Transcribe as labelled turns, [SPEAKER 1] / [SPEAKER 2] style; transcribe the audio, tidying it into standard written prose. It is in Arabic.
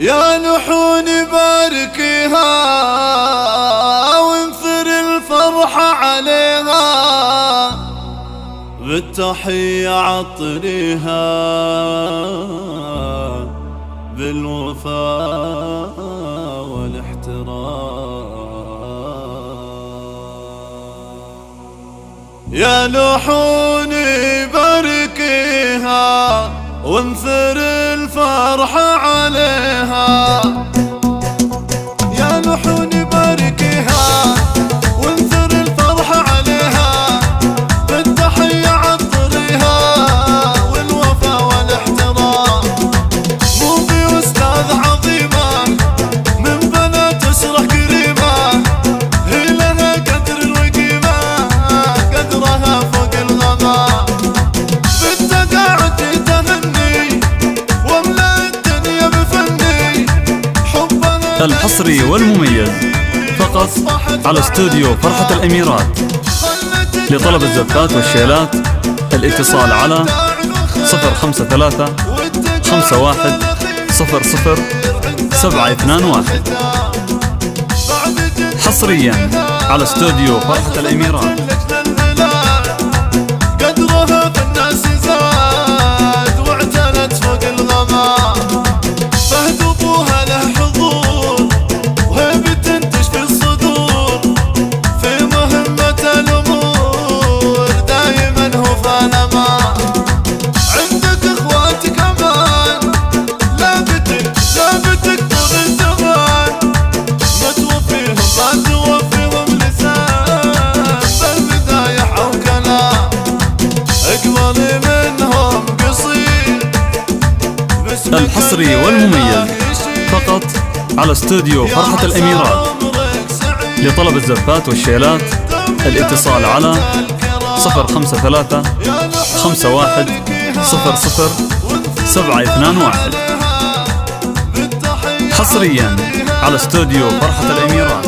[SPEAKER 1] يا لحون باركيها وانثر الفرحة عليها، بالتحية عطريها بالوفاء والاحترام. يا لحون باركيها وانثر الفرحة عليها، يا لحون باركيها وانثر الفرحة عليها، بالتحية عطريها والوفا والاحترام. موضي أستاذ عظيمة من بنات أسرة كريمة، هي لها قدر وقيمة قدرها فوق الغمام. بالتقاعد تهني واملأ الدنيا بفني، حبها
[SPEAKER 2] الحصري والمميز فقط على استوديو فرحة الأميرات. لطلب الزفات والشيلات الاتصال على 053 51 00 721. حصريا على استوديو فرحة الأميرات.
[SPEAKER 1] قدرها في الناس زاد واعتنت فوق الغمام. فهد ابوها له حضور وهيبة تشفي الصدور، في مهمة الامور دايما هو فالما. عندك اخوات كمان لابتك طول الزمان، ما توفيهم ما توفيهم لسان بالبداية او كلام. اقبل منهم قصير
[SPEAKER 2] الحصري والمميز فقط على استوديو فرحة الأميرات. لطلب الزفات والشيلات الاتصال على 053 51 00 721. حصريا على استوديو فرحة الأميرات.